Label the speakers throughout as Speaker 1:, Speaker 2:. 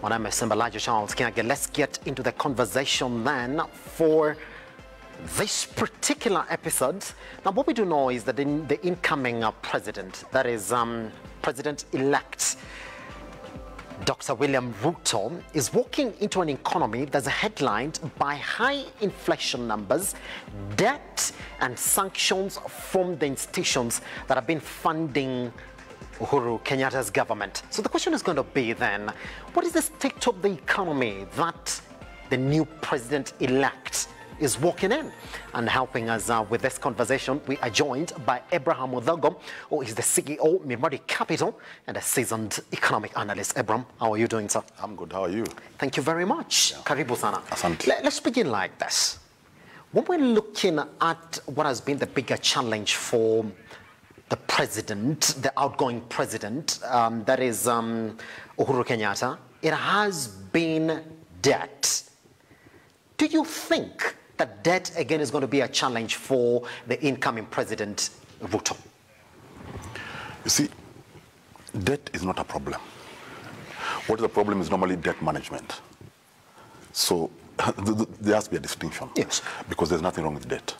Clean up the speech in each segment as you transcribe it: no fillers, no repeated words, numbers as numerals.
Speaker 1: My name is SIMBA KIAGE. Let's get into the conversation then for this particular episode. Now, what we do know is that the incoming president, that is President-elect Dr. William Ruto, is walking into an economy that's headlined by high inflation numbers, debt, and sanctions from the institutions that have been funding Uhuru Kenyatta's government. So the question is going to be then, what is the state of the economy that the new president-elect is walking in? And helping us with this conversation, we are joined by Abraham Odhogo, who is the CEO, Miradi Capital, and a seasoned economic analyst. Abraham, how are you doing, sir?
Speaker 2: I'm good. How are you?
Speaker 1: Thank you very much. Yeah. Karibu sana.
Speaker 2: Asante.
Speaker 1: Let's begin like this. When we're looking at what has been the bigger challenge for the president, the outgoing president, that is Uhuru Kenyatta, it has been debt. Do you think that debt again is going to be a challenge for the incoming president, Ruto?
Speaker 2: You see, debt is not a problem. What is the problem is normally debt management. So there has to be a distinction.
Speaker 1: Yes. Because
Speaker 2: there's nothing wrong with debt.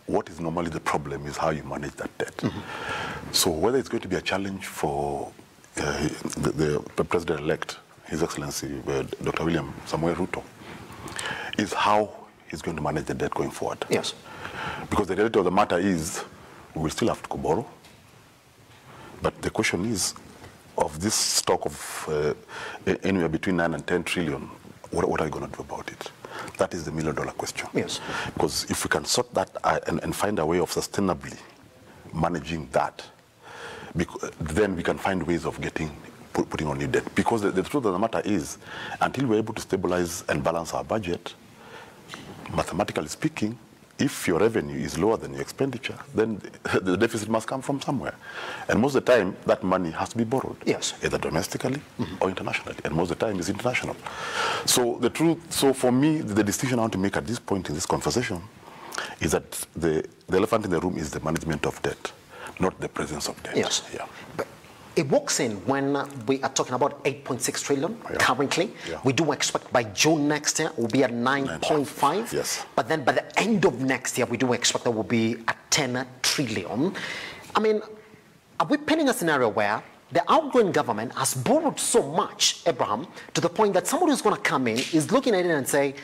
Speaker 2: What is normally the problem is how you manage that debt. Mm-hmm. So whether it's going to be a challenge for the president-elect, His Excellency Dr. William Samuel Ruto, is how he's going to manage the debt going forward.
Speaker 1: Yes.
Speaker 2: Because the reality of the matter is, we will still have to borrow. But the question is, of this stock of anywhere between 9 and 10 trillion, what are you going to do about it? That is the million-dollar question.
Speaker 1: Yes.
Speaker 2: Because if we can sort that and find a way of sustainably managing that, then we can find ways of putting on new debt. Because the truth of the matter is, until we're able to stabilize and balance our budget, mathematically speaking, if your revenue is lower than your expenditure, then the deficit must come from somewhere. And most of the time, that money has to be borrowed.
Speaker 1: Yes.
Speaker 2: Either domestically or internationally. And most of the time, it's international. So for me, the distinction I want to make at this point in this conversation is that the elephant in the room is the management of debt, not the presence of debt.
Speaker 1: Yes.
Speaker 2: Yeah.
Speaker 1: But it works in when we are talking about 8.6 trillion currently. Yeah. We do expect by June next year we'll be at 9.5.
Speaker 2: Yes.
Speaker 1: But then by the end of next year, we do expect that we'll be at 10 trillion. I mean, are we painting a scenario where the outgoing government has borrowed so much, Abraham, to the point that somebody who's going to come in is looking at it and say,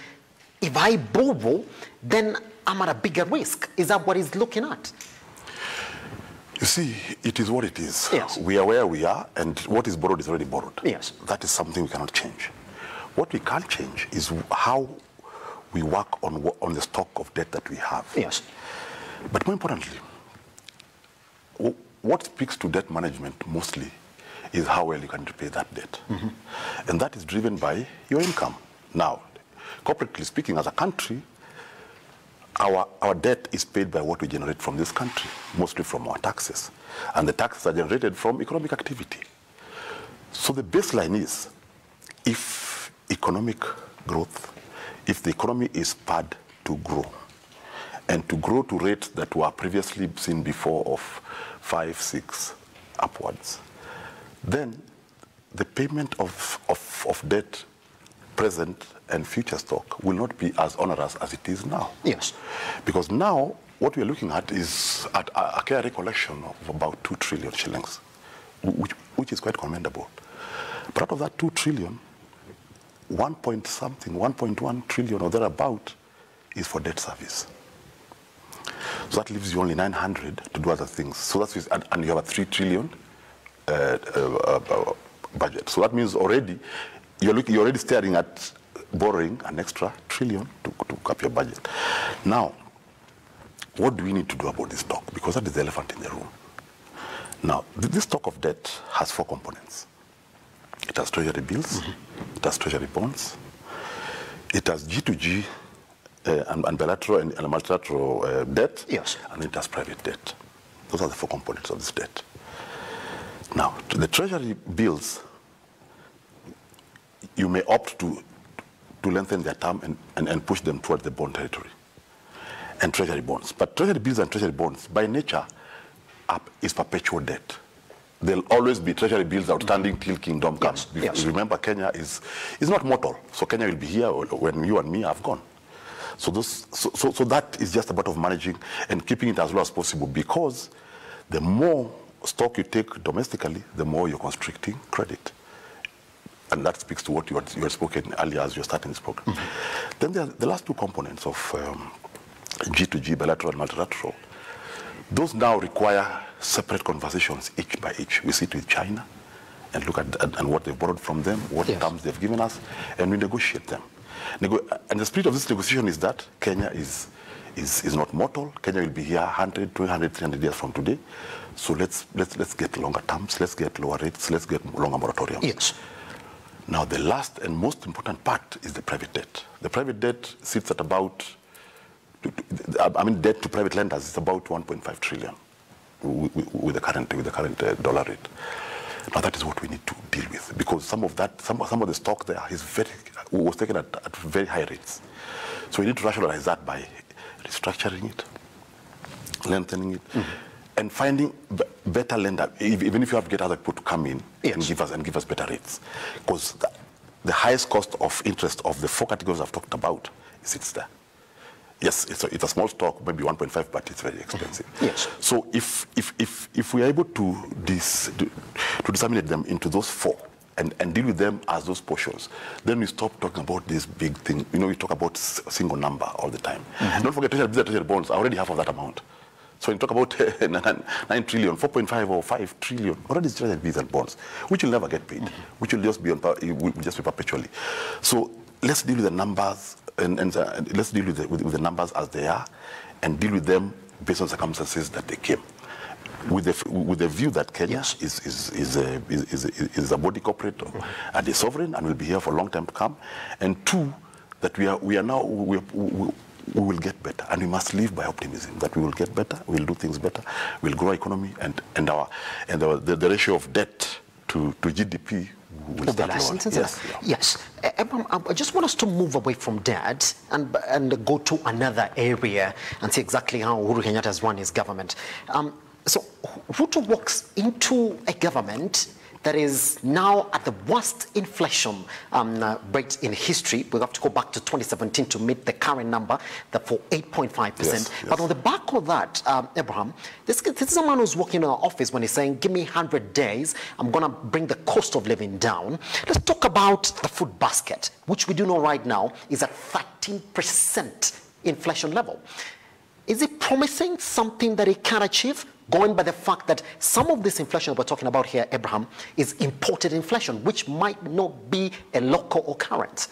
Speaker 1: if I borrow, then I'm at a bigger risk? Is that what he's looking at?
Speaker 2: You see, it is what it is.
Speaker 1: Yes.
Speaker 2: We are where we are, and what is borrowed is already borrowed.
Speaker 1: Yes.
Speaker 2: That is something we cannot change. What we can change is how we work on the stock of debt that we have.
Speaker 1: Yes.
Speaker 2: But more importantly, what speaks to debt management mostly is how well you can repay that debt. Mm-hmm. And that is driven by your income. Now, corporately speaking, as a country, our debt is paid by what we generate from this country, mostly from our taxes. And the taxes are generated from economic activity. So the baseline is, if economic growth, if the economy is spurred to grow, and to grow to rates that were previously seen before of 5, 6 upwards, then the payment of debt, present and future stock, will not be as onerous as it is now.
Speaker 1: Yes.
Speaker 2: Because now, what we're looking at is at a KRA collection of about 2 trillion shillings, which is quite commendable. But out of that 2 trillion, 1.1 trillion or thereabout is for debt service. So that leaves you only 900 to do other things. So that's, and you have a 3 trillion budget. So that means already, you're already staring at borrowing an extra trillion to cap your budget. Now, what do we need to do about this stock? Because that is the elephant in the room. Now, this stock of debt has 4 components. It has treasury bills, it has treasury bonds, it has G2G and bilateral and multilateral debt,
Speaker 1: yes,
Speaker 2: and it has private debt. Those are the 4 components of this debt. Now, to the treasury bills, you may opt to lengthen their term and push them towards the bond territory and treasury bonds. But treasury bills and treasury bonds, by nature, is perpetual debt. there'll always be treasury bills outstanding till kingdom comes.
Speaker 1: Yes.
Speaker 2: Remember, Kenya is not mortal. So Kenya will be here when you and me have gone. So that is just a matter of managing and keeping it as low as possible, because the more stock you take domestically, the more you're constricting credit. And that speaks to what you had spoken earlier as you're starting this program. Then there are the last two components of G2G, bilateral and multilateral. Those now require separate conversations each by each. We sit with China and look at and what they've borrowed from them, what terms they've given us, and we negotiate them. And the spirit of this negotiation is that Kenya is not mortal. Kenya will be here 100, 200, 300 years from today. So let's get longer terms, let's get lower rates, let's get longer moratoriums.
Speaker 1: Yes.
Speaker 2: Now the last and most important part is the private debt. The private debt sits at about, debt to private lenders is about 1.5 trillion with the current dollar rate. Now that is what we need to deal with, because some of the stock there was taken at very high rates. So we need to rationalize that by restructuring it, lengthening it, and finding better lender, even if you have to get other people to come in and give us better rates, because the highest cost of interest of the four categories I've talked about sits there. Yes, it's a small stock, maybe 1.5, but it's very expensive.
Speaker 1: Yes.
Speaker 2: So if we are able to disseminate them into those four and deal with them as those portions, then we stop talking about this big thing. We talk about a single number all the time. Don't forget, treasury bonds are already half of that amount. So when you talk about 9 trillion, 4.5 or 5 trillion, already is treasury bills and bonds, which will never get paid, which will just be perpetually. So let's deal with the numbers, and let's deal with the numbers as they are, and deal with them based on circumstances that they came. With the view that Kenya is a body corporate and a sovereign and will be here for a long time to come, and two, that we will get better, and we must live by optimism that we will get better, we will do things better, we'll grow our economy, and the ratio of debt to GDP will start lowering.
Speaker 1: Yes. Abraham, I just want us to move away from debt and go to another area and see exactly how Uhuru Kenyatta has run his government. So Ruto walks into a government that is now at the worst inflation rate in history. We have to go back to 2017 to meet the current number, for 8.5%.
Speaker 2: Yes.
Speaker 1: But on the back of that, Abraham, this is a man who's working in our office when he's saying, give me 100 days, I'm going to bring the cost of living down. Let's talk about the food basket, which we do know right now is at 13% inflation level. Is it promising something that it can achieve, going by the fact that some of this inflation we're talking about here, Abraham, is imported inflation, which might not be a local occurrence?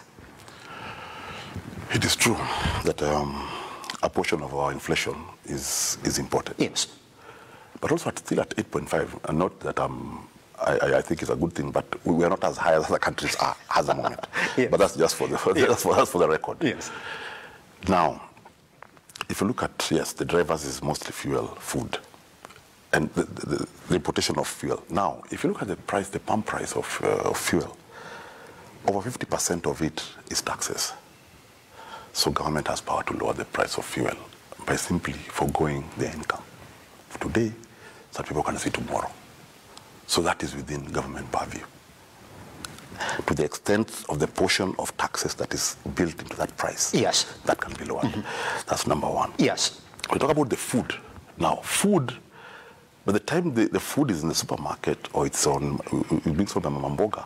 Speaker 2: It is true that a portion of our inflation is imported.
Speaker 1: Yes.
Speaker 2: But also still at 8.5, and not that I think it's a good thing, but we are not as high as other countries are at the moment.
Speaker 1: Yes.
Speaker 2: But that's just for the record.
Speaker 1: Yes.
Speaker 2: Now, if you look at, the drivers is mostly fuel, food, and the importation of fuel. Now, if you look at the pump price of fuel, over 50% of it is taxes. So government has power to lower the price of fuel by simply foregoing their income today so that people can see tomorrow. So that is within government purview. To the extent of the portion of taxes that is built into that price, that can be lowered. That's number one.
Speaker 1: Yes.
Speaker 2: We talk about the food. Now, food, by the time the food is in the supermarket or it's being sold by Mamamboga,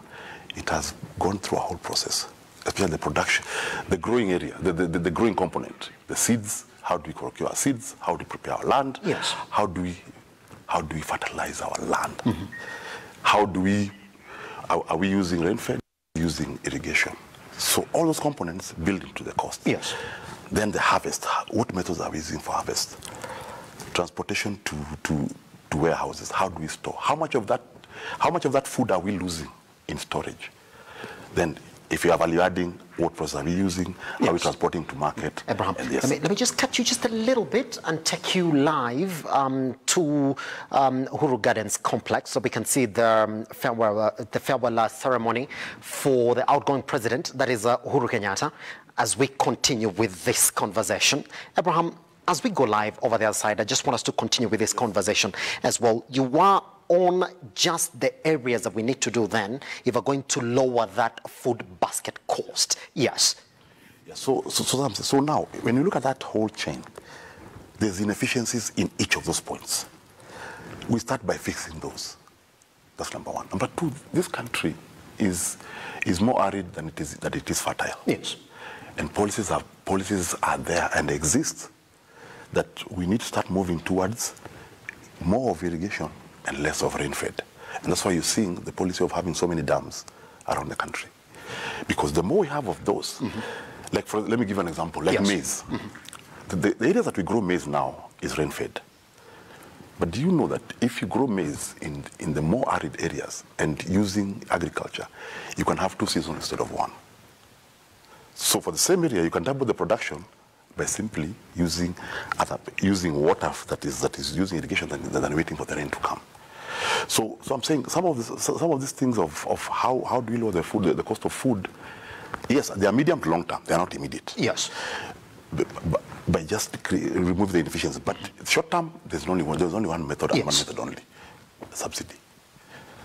Speaker 2: it has gone through a whole process, especially the production, the growing area, the growing component, the seeds. How do we procure our seeds? How do we prepare our land?
Speaker 1: Yes.
Speaker 2: How do we fertilize our land? Are we using rainfed? Using irrigation? So all those components build into the cost.
Speaker 1: Yes.
Speaker 2: Then the harvest. What methods are we using for harvest? Transportation to warehouses. How do we store? How much of that food are we losing in storage? Then, if you are value adding, what process are we using? Are we transporting to market?
Speaker 1: Abraham, let me just cut you just a little bit and take you live to Uhuru Gardens complex so we can see the farewell ceremony for the outgoing president, that is Uhuru Kenyatta, as we continue with this conversation. Abraham, as we go live over the other side, I just want us to continue with this conversation as well. You are on just the areas that we need to do then if we're going to lower that food basket cost? Yes.
Speaker 2: Yeah, so now, when you look at that whole chain, there's inefficiencies in each of those points. We start by fixing those. That's number one. Number two, this country is more arid than it is fertile.
Speaker 1: Yes. And
Speaker 2: policies are there and exist that we need to start moving towards more of irrigation and less of rain-fed. And that's why you're seeing the policy of having so many dams around the country. Because the more we have of those, let me give an example, like maize. The areas that we grow maize now is rain-fed. But do you know that if you grow maize in the more arid areas and using agriculture, you can have 2 seasons instead of 1. So for the same area, you can double the production by simply using water that is using irrigation than waiting for the rain to come. So I'm saying some of these things of how do we lower the cost of food? Yes, they are medium to long term. They are not immediate.
Speaker 1: Yes.
Speaker 2: By just remove the inefficiencies. But short term, there's only one method and one method only: subsidy.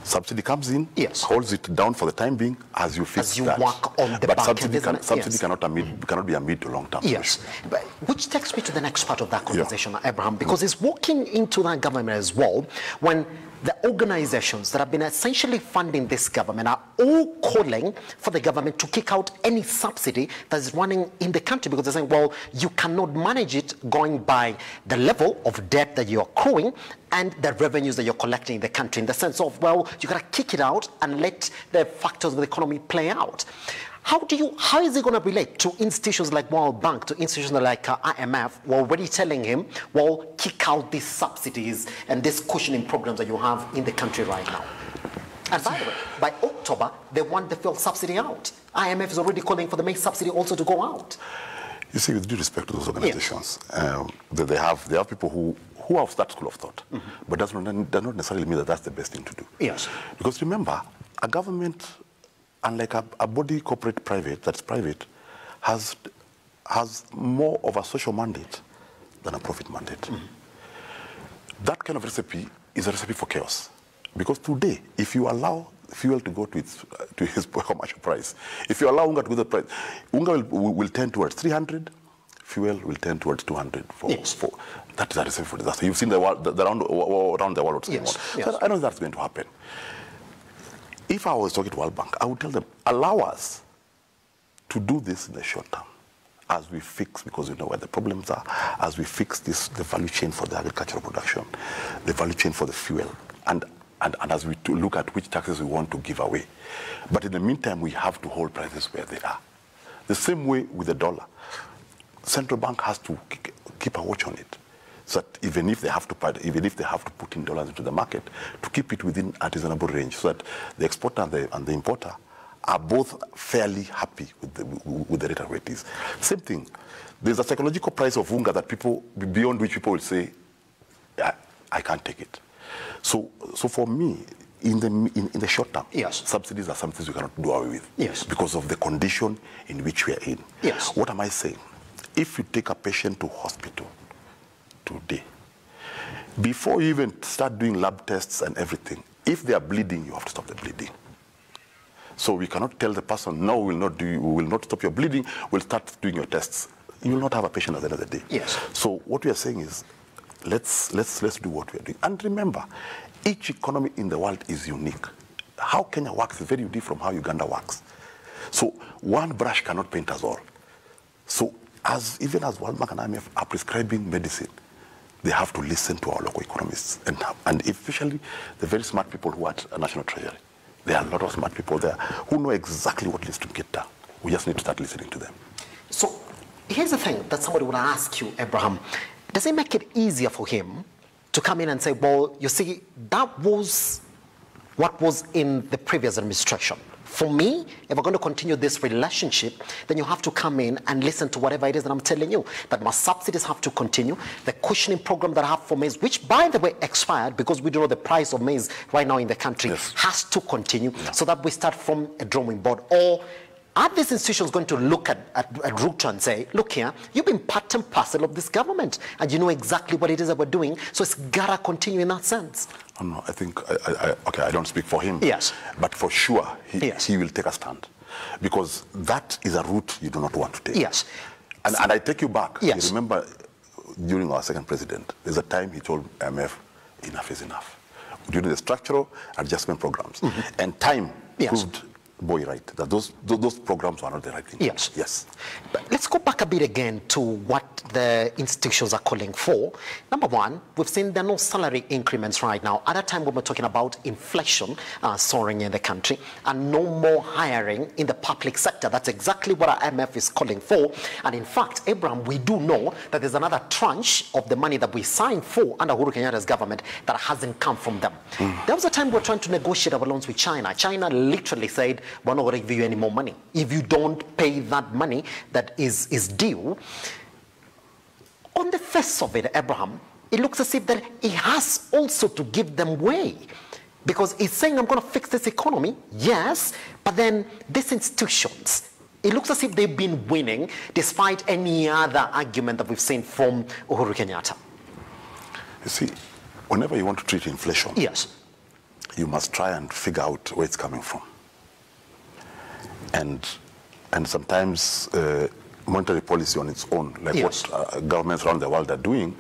Speaker 2: Subsidy comes in, holds it down for the time being as you fix that.
Speaker 1: Work on the
Speaker 2: but
Speaker 1: back
Speaker 2: subsidy cannot be a mid to long term solution.
Speaker 1: But which takes me to the next part of that conversation, Abraham, because it's walking into that government as well when the organizations that have been essentially funding this government are all calling for the government to kick out any subsidy that is running in the country, because they're saying, well, you cannot manage it going by the level of debt that you're accruing and the revenues that you're collecting in the country, in the sense of, well, you got to kick it out and let the factors of the economy play out. How is it going to relate to institutions like World Bank, to institutions like IMF, who are already telling him, well, kick out these subsidies and these cushioning programs that you have in the country right now? And by the way, by October, they want the fuel subsidy out. IMF is already calling for the maize subsidy also to go out.
Speaker 2: You see, with due respect to those organizations, they have people who have that school of thought, but does not necessarily mean that that's the best thing to do.
Speaker 1: Yes.
Speaker 2: Because remember, a government, unlike a body corporate that's private, has more of a social mandate than a profit mandate. That kind of recipe is a recipe for chaos. Because today, if you allow fuel to go to its commercial price, if you allow Unga to go to the price, Unga will tend towards 300, fuel will tend towards 200. That is a recipe for disaster. You've seen the world, around the world.
Speaker 1: Yes.
Speaker 2: So I don't think that's going to happen. If I was talking to World Bank, I would tell them, allow us to do this in the short term as we fix, because we know where the problems are, as we fix the value chain for the agricultural production, the value chain for the fuel, and as we look at which taxes we want to give away. But in the meantime, we have to hold prices where they are. The same way with the dollar. Central bank has to keep a watch on it, so that even if they have to put in dollars into the market, to keep it within a reasonable range, so that the exporter and the importer are both fairly happy with the rate at which it is. Same thing. There's a psychological price of Unga that beyond which people will say, I can't take it. So for me, in the short term, subsidies are something we cannot do away with, because of the condition in which we are in. What am I saying? If you take a patient to hospital today, before you even start doing lab tests and everything, if they are bleeding, you have to stop the bleeding. So we cannot tell the person, no, we will not stop your bleeding, we'll start doing your tests. You will not have a patient at the end of the day. So what we are saying is, let's do what we are doing. And remember, each economy in the world is unique. How Kenya works is very unique from how Uganda works. So one brush cannot paint us all. So even as World Bank and IMF are prescribing medicine, they have to listen to our local economists, and especially the very smart people who are at National Treasury. There are a lot of smart people there who know exactly what needs to get done. We just need to start listening to them.
Speaker 1: So here's the thing that somebody would ask you, Abraham. Does it make it easier for him to come in and say, well, you see, that was what was in the previous administration. For me, if we're going to continue this relationship, then you have to come in and listen to whatever it is that I'm telling you. That my subsidies have to continue. The cushioning program that I have for maize, which by the way expired because we don't know the price of maize right now in the country, has to continue, so that we start from a drawing board. Or are these institutions going to look at Ruto and say, look here, you've been part and parcel of this government, and you know exactly what it is that we're doing, so it's got to continue in that sense?
Speaker 2: No, I think, okay, I don't speak for him.
Speaker 1: Yes.
Speaker 2: But for sure,
Speaker 1: Yes.
Speaker 2: he will take a stand. Because that is a route you do not want to take.
Speaker 1: Yes.
Speaker 2: And I take you back.
Speaker 1: Yes.
Speaker 2: You remember, during our second president, there's a time he told IMF, enough is enough. During the structural adjustment programs. And time proved Boy right, that those programs are not the right thing.
Speaker 1: Yes.
Speaker 2: Yes.
Speaker 1: But let's go back a bit again to what the institutions are calling for. Number one, we've seen there are no salary increments right now. At that time, we were talking about inflation soaring in the country and no more hiring in the public sector. That's exactly what our IMF is calling for. And in fact, Abraham, we do know that there's another tranche of the money that we signed for under Uhuru Kenyatta's government that hasn't come from them. There was a time we were trying to negotiate our loans with China. China literally said, we're not going to give you any more money if you don't pay that money that is due. On the face of it, Abraham, it looks as if that he has also to give them way, because he's saying, I'm going to fix this economy, yes, but then these institutions, it looks as if they've been winning despite any other argument that we've seen from Uhuru Kenyatta.
Speaker 2: You see, whenever you want to treat inflation,
Speaker 1: yes,
Speaker 2: you must try and figure out where it's coming from. And sometimes monetary policy on its own, like
Speaker 1: yes,
Speaker 2: what governments around the world are doing,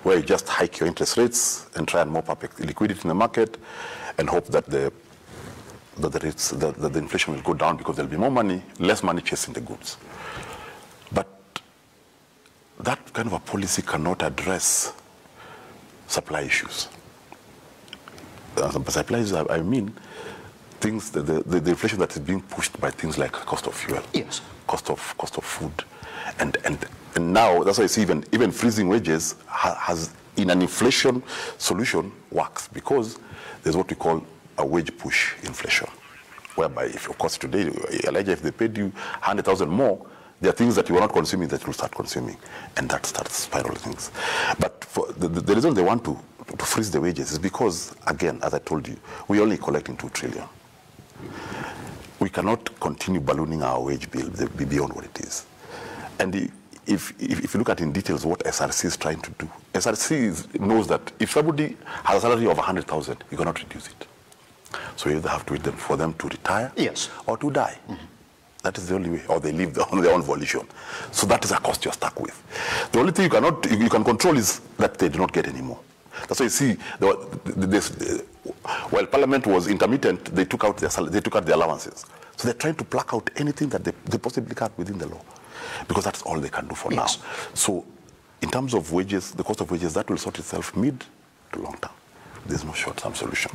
Speaker 2: where you just hike your interest rates and try and mop up liquidity in the market and hope that the inflation will go down because there'll be more money, less money chasing the goods. But that kind of a policy cannot address supply issues. Supply issues, I mean, things, the inflation that is being pushed by things like cost of fuel,
Speaker 1: yes,
Speaker 2: cost of food, and now that's why I see even freezing wages has in an inflation solution works, because there's what we call a wage push inflation, whereby if of course today, Elijah, if they paid you 100,000 more, there are things that you are not consuming that you will start consuming, and that starts spiraling things. But for the reason they want to freeze the wages is because, again, as I told you, we're only collecting 2 trillion. We cannot continue ballooning our wage bill beyond what it is. And if you look at in details what SRC is trying to do, SRC knows that if somebody has a salary of 100,000, you cannot reduce it. So you either have to wait for them to retire,
Speaker 1: yes,
Speaker 2: or to die. That is the only way, or they leave on their own volition. So that is a cost you're stuck with. The only thing you can control is that they do not get any more. That's why you see, while Parliament was intermittent, they took out their allowances. So they're trying to pluck out anything that they possibly can within the law, because that's all they can do for now. So in terms of wages, the cost of wages, that will sort itself mid to long term. There's no short-term solution.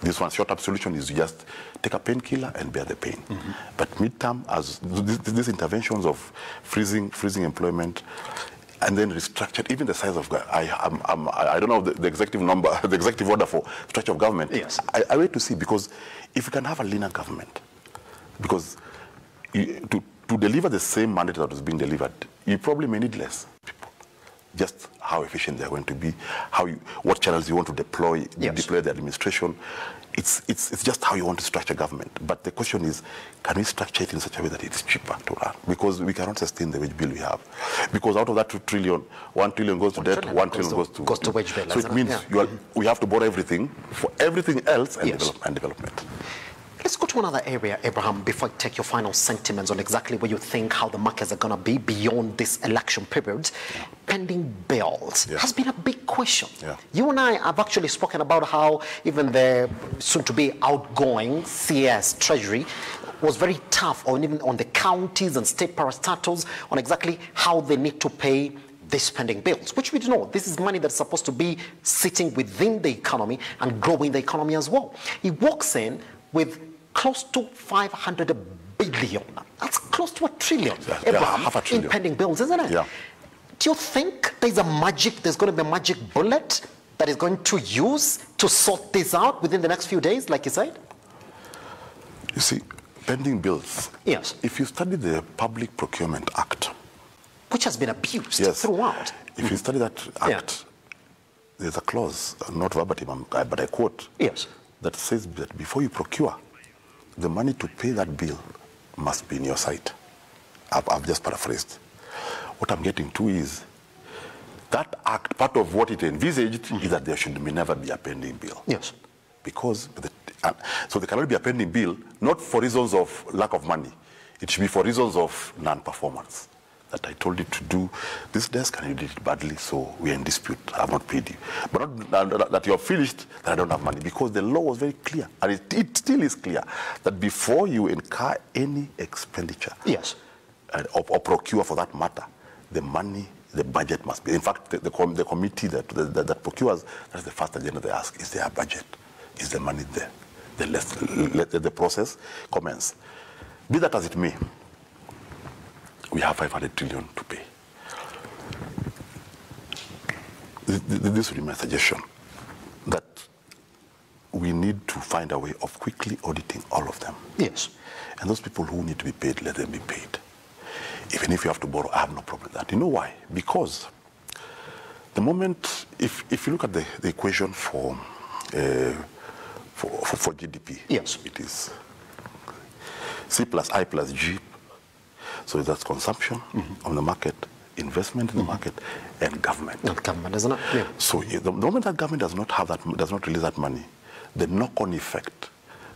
Speaker 2: This one short-term solution is you just take a painkiller and bear the pain. But mid-term, as these interventions of freezing employment, and then restructured, even the size of, I don't know the executive number, the executive order for structure of government.
Speaker 1: Yes.
Speaker 2: I wait to see, because if you can have a leaner government, because to deliver the same mandate that was being delivered, you probably may need less people. Just how efficient they're going to be, what channels you want to deploy the administration. It's just how you want to structure government. But the question is, can we structure it in such a way that it's cheaper to run? Because we cannot sustain the wage bill we have. Because out of that 2 trillion, 1 trillion goes to debt, 1 trillion goes to wage bill. So it means we have to borrow everything for everything else and development.
Speaker 1: Let's go to another area, Abraham, before I take your final sentiments on exactly where you think how the markets are going to be beyond this election period. Pending bills has been a big question. You and I have actually spoken about how even the soon-to-be outgoing CS Treasury was very tough even on the counties and state parastatals on exactly how they need to pay these pending bills, which we do know. This is money that's supposed to be sitting within the economy and growing the economy as well. He walks in with close to 500 billion. That's close to $1 trillion, Abraham,
Speaker 2: half a trillion.
Speaker 1: In pending bills, isn't it?
Speaker 2: Yeah.
Speaker 1: Do you think there's going to be a magic bullet that is going to use to sort this out within the next few days, like you said?
Speaker 2: You see, pending bills.
Speaker 1: Yes.
Speaker 2: If you study the Public Procurement Act,
Speaker 1: which has been abused throughout.
Speaker 2: If you study that act, there's a clause, not verbatim, but I quote, that says that before you procure, the money to pay that bill must be in your sight. I've just paraphrased. What I'm getting to is that act, part of what it envisaged is that there should never be a pending bill.
Speaker 1: Yes.
Speaker 2: Because, so there cannot be a pending bill, not for reasons of lack of money. It should be for reasons of non-performance. That I told you to do this desk and you did it badly, so we are in dispute. I have not paid you. But not that you have finished, that I don't have money. Because the law was very clear, and it still is clear, that before you incur any expenditure,
Speaker 1: yes,
Speaker 2: or procure for that matter, the money, the budget must be. In fact, the committee that procures, that's the first agenda they ask: is there a budget? Is the money there? Then let the process commence. Be that as it may, we have 500 trillion to pay. This would be my suggestion, that we need to find a way of quickly auditing all of them.
Speaker 1: Yes.
Speaker 2: And those people who need to be paid, let them be paid. Even if you have to borrow, I have no problem with that. You know why? Because the moment, if you look at the equation for GDP,
Speaker 1: yes,
Speaker 2: it is C plus I plus G. So that's consumption on the market, investment in the market, and government.
Speaker 1: And government, isn't it? Yeah.
Speaker 2: So the moment that government does not have that, does not release that money, the knock-on effect.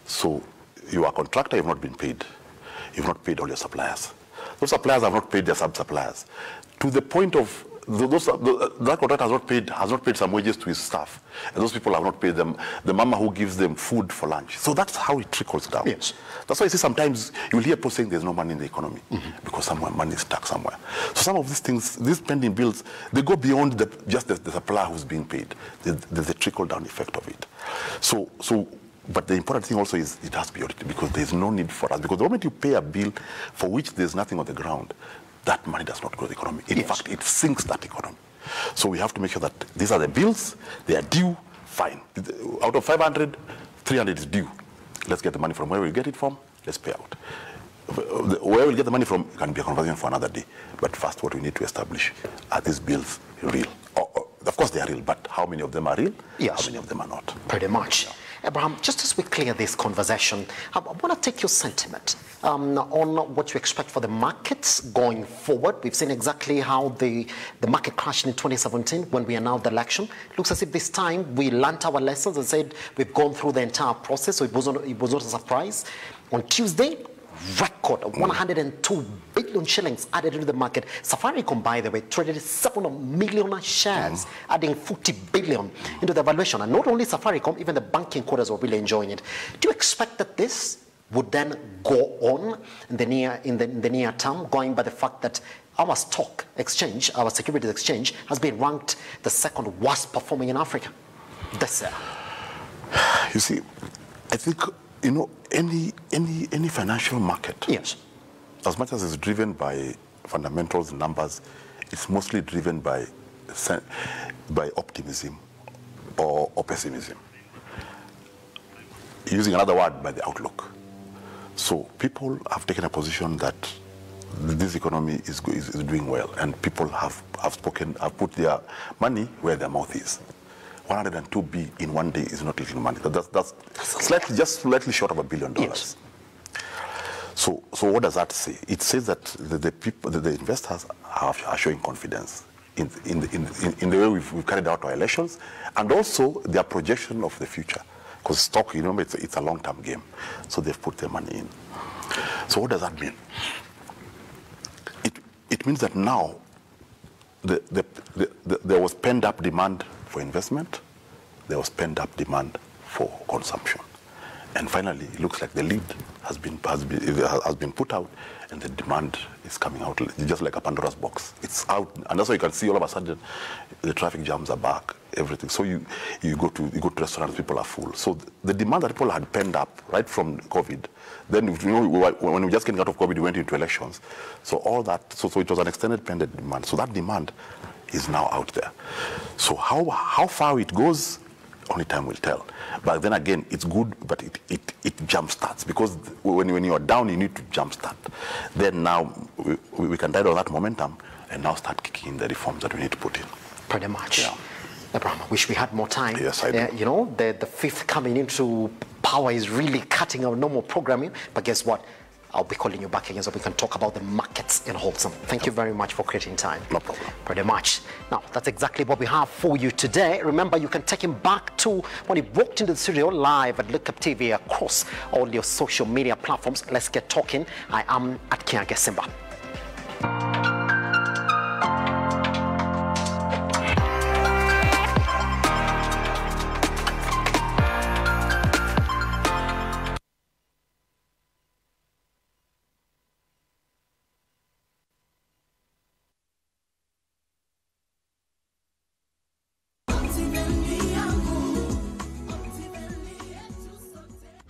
Speaker 2: So you are a contractor, you've not been paid. You've not paid all your suppliers. Those suppliers have not paid their sub-suppliers. To the point of that contractor has not paid some wages to his staff, and those people have not paid them, the mama who gives them food for lunch. So that's how it trickles down.
Speaker 1: Yes.
Speaker 2: That's why you see sometimes you'll hear people saying there's no money in the economy because somewhere money is stuck somewhere. So some of these things, these pending bills, they go beyond just the supplier who's being paid. There's a trickle-down effect of it. But the important thing also is it has to be audited, because there's no need for us. Because the moment you pay a bill for which there's nothing on the ground, that money does not grow the economy. In fact, it sinks that economy. So we have to make sure that these are the bills, they are due, fine. Out of 500, 300 is due. Let's get the money from where we get it from, let's pay out. Where we'll get the money from can be a conversation for another day. But first, what we need to establish, are these bills real? Of course they are real, but how many of them are real?
Speaker 1: Yes.
Speaker 2: How many of them are not?
Speaker 1: Pretty much. Yeah. Abraham, just as we clear this conversation, I want to take your sentiment on what you expect for the markets going forward. We've seen exactly how the market crashed in 2017 when we announced the election. Looks as if this time we learnt our lessons and said we've gone through the entire process, so it was not a surprise. On Tuesday, record 102 billion shillings added into the market. Safaricom, by the way, traded 7 million shares, adding 40 billion into the valuation. And not only Safaricom, even the banking quarters were really enjoying it. Do you expect that this would then go on in the near term, going by the fact that our stock exchange, our securities exchange, has been ranked the second worst performing in Africa this year?
Speaker 2: You see, I think, you know, any financial market,
Speaker 1: yes,
Speaker 2: as much as it's driven by fundamentals, numbers, it's mostly driven by optimism or pessimism. Using another word, by the outlook. So people have taken a position that this economy is doing well, and people have put their money where their mouth is. 102 billion in one day is not little money. That's just slightly short of $1 billion.
Speaker 1: Yes.
Speaker 2: So what does that say? It says that the investors are showing confidence in the way we've carried out our elections, and also their projection of the future. Because stock, you know, it's a long-term game. So they've put their money in. So what does that mean? It means that now there was pent-up demand for investment, there was pent-up demand for consumption. And finally, it looks like the lead has been put out, and the demand is coming out just like a Pandora's box. It's out, and that's why you can see all of a sudden the traffic jams are back, everything. So you go to restaurants, people are full. So the demand that people had pent up right from COVID, then you know when we were just getting out of COVID, we went into elections. So all that, so it was an extended pent demand. So that demand is now out there. So how far it goes, only time will tell. But then again, it's good, but it jump starts, because when you are down, you need to jump start. Then now we can ride on that momentum and now start kicking in the reforms that we need to put in.
Speaker 1: Pretty much.
Speaker 2: Yeah.
Speaker 1: Abraham, I wish we had more time.
Speaker 2: Yes, I do.
Speaker 1: You know, the fifth coming into power is really cutting our normal programming. But guess what? I'll be calling you back again so we can talk about the markets in Wholesome. Thank you very much for creating time.
Speaker 2: No problem.
Speaker 1: Pretty much. Now, that's exactly what we have for you today. Remember, you can take him back to when he walked into the studio live at Look Up TV across all your social media platforms. Let's get talking. I am at Kiage Simba.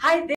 Speaker 3: Hi there.